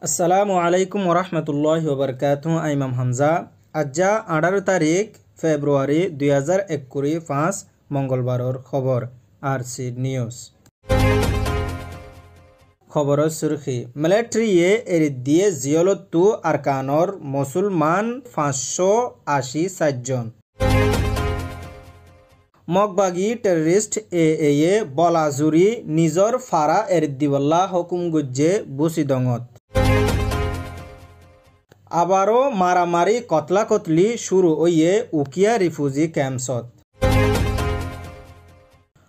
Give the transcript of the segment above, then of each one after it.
আসসালামু আলাইকুম ওরহমতুল্লাহি ওবরকাতুহু। ইমাম হামজা। আজ্জা 18 তারিখ ফেব্রুয়ারি 2021 মঙ্গলবারর খবর আরসি নিউজ। খবরের সুরখি মিলিটারিয়ে এরিদিয়ে জিয়লতু আরকানর মুসলমান 584 জন। মগবাগী টেররিস্ট এ বলাজুরি নিজর ফারা এরিদিবল্লা হুকুম গুজ্জে বুসিদঙত। আবারও মারামারি কতলাকতলি শুরু হইয়ে উকিয়া রিফিউজি ক্যাম্পসত।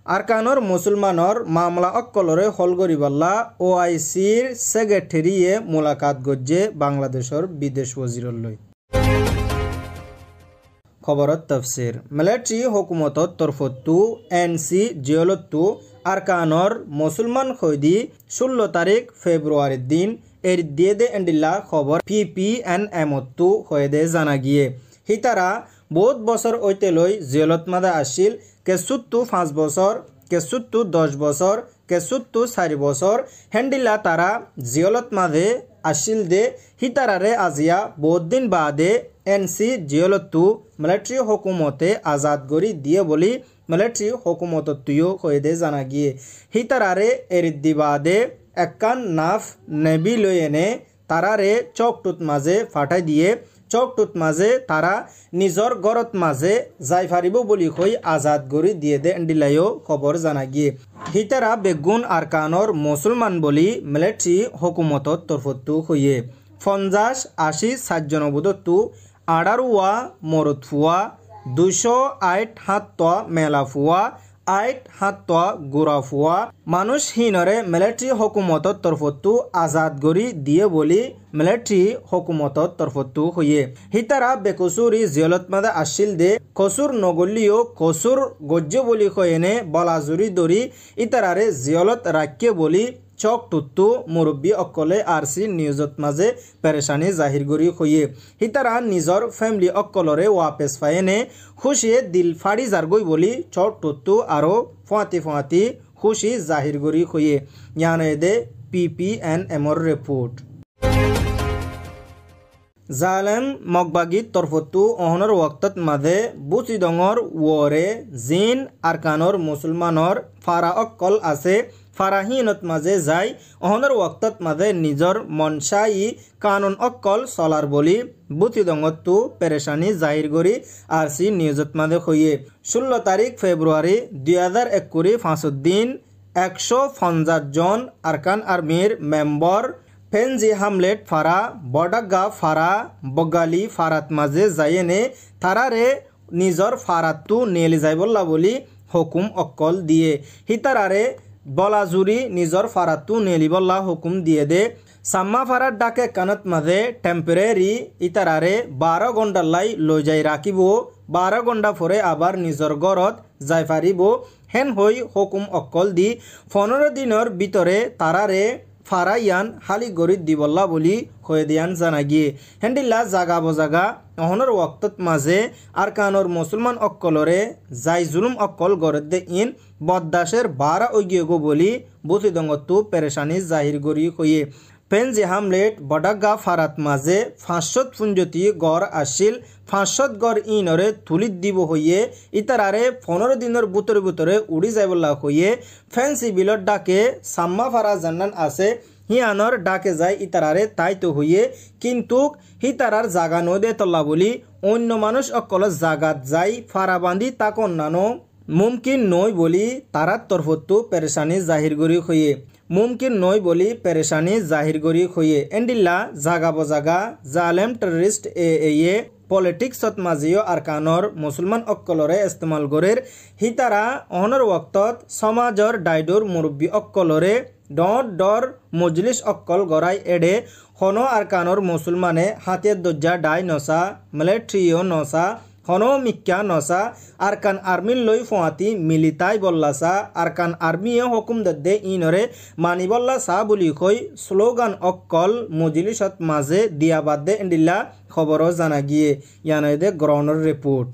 আরকানর মুসলমানর মামলা অক্কলরে হলগরিবাল্লা ওআইসির সেক্রেটারিয়ে মুলাকাত গজ্জে বাংলাদেশের বিদেশ ওজিরলৈ। খবরত তফসির মিলিটারি হুকুমতর তরফতু এনসি জিয়লতু আরকানর মুসলমান খৈদি 16 তারিখ ফেব্রুয়ারির দিন এর দিয়ে দে এন্ডিল্লা খবর PPNM-তু হয়ে দে জানা গিয়ে হিতারা বহুত বছর ঐতেলৈ জিয়লত মাদা আসিল। কেসুত্তু 5 বছর, কেসুত্তু 10 বছর, কেসুত্তু 4 বছর হেন্ডিল্লা তারা জিয়লত মাদে আসিল দে হিতারারে আজিয়া বহুত দিন বাদে এনসি জিয়লতু মিলিটারি হুকুমতে আজাদ গরি দিয়ে বলি মিলিটারি হুকুমততুও হয়ে দে জানা গিয়ে হিতারারে এরিদ্দি বাদে একান নাফ নেবি লই এনে তারারে চকটুত মাঝে ফাটাই দিয়ে চকটুত মাঝে তারা নিজর গরত মাঝে যাই ফারিব বলি কই আজাদ গরি দিয়ে দে এন্ডিলাইও খবর জানা গিয়ে হিতারা বেগুন আরকানর মুসলমান বলি মিলিটারি হুকুমতর তরফতু হইয়ে 50-80 জনবোধতু 18 মরদ ফুয়া 208 হাত মেলা ফুয়া 8 হাত গোড়া ফুয়া মানুষ হিনরে মিলিটারি হুকুমতর তরফতু আজাদ গরি দিয়ে বলি মিলিটারি হুকুমতর তরফতু হইয়ে হিতারা বেকসুরি জিয়লত মাদা আসিল দে কসুর নগলিও কসুর গজ্জ বলি কয়েনে বলাজুরি দরি ইতারারে জিয়লত রাখিয়ে বলি চক টুত্তু মুরব্বী অকলে আরসি নিউজত মাঝে পেরেশানি জাহির করি হইয়ে হিতারা নিজর ফ্যামিলি অকলরে ওয়াপেস ফাইনে খুশিয়ে দিল ফাড়ি জারগই বলি চক টুত্তু আরো ফাঁতি খুশি জাহির করি হইয়ে ইয়ানে দে PPNM-র রিপোর্ট। জালেম মগবাগীর তরফতু অহনর ওয়াক্তত মাঝে বুচিদঙর ওরে জিন আরকানর মুসলমানর ফারা অক্কল আছে ফারাহিনত মাঝে যাই অহনর ওয়াক্তত মাঝে নিজর মনসাই কানুন অক্কল চলার বলি বুচিদঙতু পেরেশানি জাহির করি আরসি নিউজত মাঝে হইয়ে 16 তারিখ ফেব্রুয়ারি 2021 দিন 150 জন আরকান আর্মির মেম্বর ফেনজি হামলেট ফারা বডাগা ফারা বগালি ফারাত মাঝে যাইনে তারারে নিজর ফারাতু নেলি যাইবল্লা বলি হুকুম অক্কল দিয়ে হিতারারে বলাজুরি নিজর ফারাতু নেলিবল্লা হুকুম দিয়ে দে সাম্মা ফারার ডাকে কানত মাঝে টেম্পোরারি ইতারারে 12 ঘন্টা লাই লই যাই রাখিব 12 ঘন্টা পরে আবার নিজর গরত যাই ফারিব হেন হই হুকুম অক্কল দি 15 দিনের ভিতরে তারারে ফারাইয়ান হালি গরিদ দিবল্লা বলি হয়ে দিয়ান জানা গিয়ে হেন্ডিল্লা জাগা বজাগা অহনর ওয়াক্তত মাঝে আরকানর মুসলমান অক্কলরে যাই জুলুম অক্কল গরদ দে ইন বদাসের 12 ওগিয়েগো বলি বুচিদঙতু পেরেশানি জাহির করি হইয়ে ফেনজি হামলেট বডাগা ফারাত মাঝে 500 ফুঞ্জতি গড় আসিল 500 গড় ইনরে তুলিত দিব হইয়ে ইতারারে 15 দিনের বুতরে উড়ি যাইবল্লা হইয়ে ফেন্সি বিলর ডাকে সাম্মা ফারা জান্নান আছে হিয়ানর ডাকে যায় ইতারারে তাইতো হইয়ে কিন্তু হিতারার জাগা নদে তল্লা বলি অন্য মানুষ অকল জাগাত যাই ফারাবান্দি তাক অন্যানো মুমকিন নয় বলি তারার তরফতু পেরেশানি জাহির করি হইয়ে মুমকিন নয় বলি পেরেশানি জাহির করি হইয়ে এন্ডিল্লা জাগা বজাগা জালেম টেররিস্ট এ পলিটিক্সত মাজিও আরকানর মুসলমান অক্কলরে ইস্তেমাল গরের হিতারা অহনর ওয়াক্তত সমাজর ডাইডোর মুরব্বী অক্কলরে ডর মজলিস অক্কল গড়াই এডে হনো আরকানর মুসলমানে হাতের দজ্জা ডাই নসা মিলিটারিও নসা হনো মিক্কা নসা আরকান আর্মির লই ফোয়াতি মিলিতাই বল্লাসা আরকান আর্মিয়ে হুকুম দে ইনরে মানিবল্লা সা বলি কই স্লোগান অক্কল মজলিসত মাঝে দিয়া বাদ দে এন্ডিল্লা খবরও জানা গিয়ে ইয়ানদে গ্রহণের রিপোর্ট।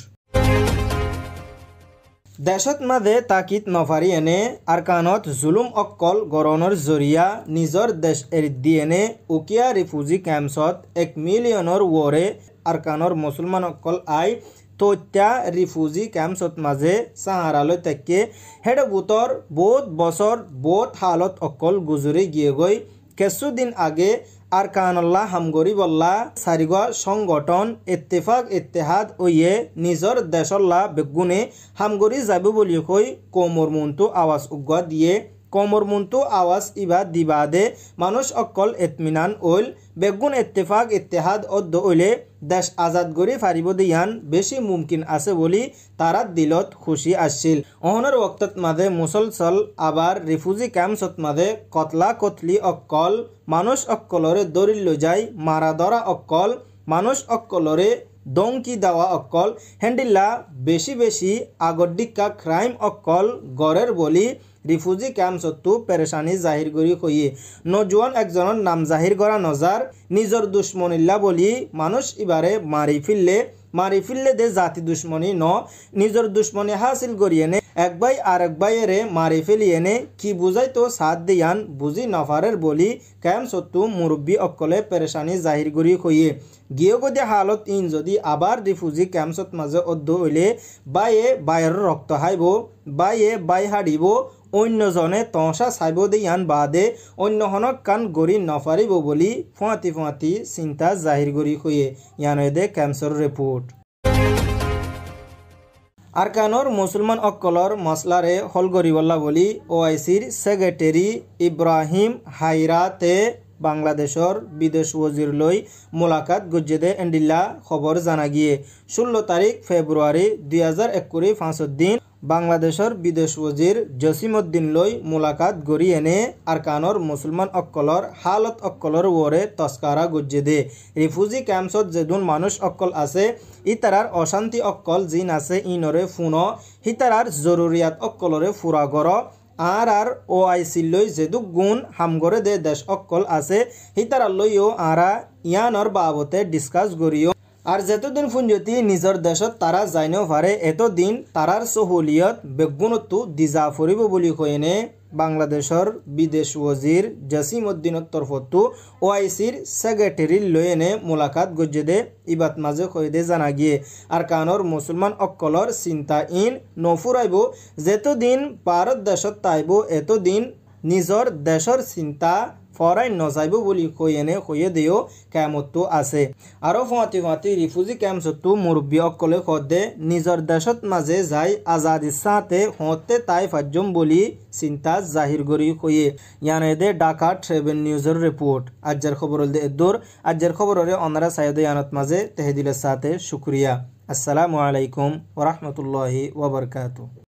দেশত মাঝে তাকিত নফারি এনে আরকানত জুলুম অক্কল গরণর জরিয়া নিজর দেশ এরি দি এনে উকিয়া রিফিউজি ক্যাম্পসত 1 মিলিয়নের ওরে আরকানর মুসলমান অক্কল আই তত্যা রিফিউজি ক্যাম্পসত মাঝে সাহারালৈ তেকে হেড বুতর বহুত বছর বহুত হালত অক্কল গুজরি গিয়ে গই কিছুদিন আগে আরকানুল্লাহ হামগরি বল্লা সারিগা সংগঠন ইত্তেফাক ইত্তেহাদ ওয়ে নিজর দেশল্লা বেগুনে হামগরি যাবে বলি কই কোমর মুন্তু আওয়াজ উগ্গ দিয়ে কোমর মুন্তু আওয়াজ ইবা দিবাদে মানুষ অকল ইতমিনান ওইল বেগুন ইত্তেফাক ইত্তেহাদ অদ্দ ওইলে দেশ আজাদ গরি ফারিব দিয়ান বেশি মুমকিন আছে বলি তারা দিলত খুশি আসছিল অহনের ওক্তত মাঝে মুসলসল আবার রিফিউজি ক্যাম্পসত মাঝে কতলা কতলি অক্কল মানুষ অক্কলরে দরিল যায় মারা ধরা অক্কল মানুষ অক্কলরে দংকি দেওয়া অক্কল হ্যান্ডিল্লা বেশি বেশি আগডিকা ক্রাইম অক্কল গড়ের বলি রিফিউজি ক্যাম্পসতো পেরেশানি জাহির করি হইয়ে নজওয়ান একজনের নাম জাহির করা নজার নিজর দুশ্মনিল্লা বলি মানুষ এবারে মারি ফিরলে দে জাতি দুশ্মনী ন নিজর দুশ্মনী হাসিল করিয়ে নে এক ভাই আর এক ভাইয়েরে মারি ফেলিয়ে নে কি বুঝাই তো সাথ দিয়ান বুঝি নফারের বলি ক্যাম্পসতো মুরব্বী অক্কলে পেরেশানি জাহির করি হইয়ে গিয়ে গদে হালত ইন যদি আবার রিফিউজি ক্যাম্পসত মাঝে অদ্দ হইলে বাইয়ে বাইয়ের রক্ত হাইব বাইয়ে বাই হাড়িব অন্যজনে তঁসা চাইব দিয়ান বাদে অন্যহনক কান গড়ি নফারিব বলি ফুঁয়াতি চিন্তা জাহির করি হইয়ে ইয়ানদে ক্যাম্পসর রিপোর্ট আরকানর মুসলমান অক্কলর মসলারে হল গরিবল্লা বলি ওআইসির সেক্রেটারি ইব্রাহিম হাইরাতে বাংলাদেশর বিদেশ ওজির লই মোলাকাত গজ্জেদে এন্ডিল্লা খবর জানা গিয়ে 16 তারিখ ফেব্রুয়ারি 2021 5 দিন বাংলাদেশর বিদেশ ওজির জসিমউদ্দিন লই মোলাকাত গড়ি এনে আরকানর মুসলমান অক্কলর হালত অক্কলর ওরে তস্কারা গজ্জেদে রিফিউজি ক্যাম্পসত যেদুন মানুষ অক্কল আছে ইতারার অশান্তি অক্কল জিন আছে ইনরে ফুনো হিতারার জরুরিয়াত অক্কলরে ফুরা গর আর ওআইসি লই যেদুক গুণ হামগরে দে দেশ অক্কল আছে হিতারার লইও আরা ইয়ানর বাবতে ডিসকাস করিও আর যেতদিন ফুঞ্জতি নিজর দেশত তারা যাইনেও পারে এতদিন তারার সহুলিয়ত বেগুণতো দিজা ফুরিব বলি কইনে বাংলাদেশর বিদেশ ওজির জসিমউদ্দিনের তরফতো ওআইসির সেক্রেটারি লয়েনে মোলাকাত গজ্জেদে ইবাত মাঝে কইদে জানা গিয়ে আরকানর মুসলমান অক্কলর চিন্তা ইন নফুরাইব যেতদিন ভারত দেশত তাইব এতদিন নিজর দেশর চিন্তা ফরাই নজাইব বলি কইনে কইয়ে দিও ক্যামতো আছে আরো ফুঁয়াতি রিফিউজি ক্যাম্পসতো মুরব্বী অক্কলে খদে নিজর দেশত মাঝে যাই আজাদি সাথে হতে তাই ফাজ্জম বলি চিন্তা জাহির করি কইয়ে ইয়ানদে ঢাকা ট্রেভেল নিউজের রিপোর্ট আজের খবর দে দূর আজের খবররে অনারা সাইদে ইয়ানত মাঝে তেহদিলের সাথে শুকরিয়া আসসালামু আলাইকুম ওয়া রাহমাতুল্লাহি ওয়া বারাকাতুহু।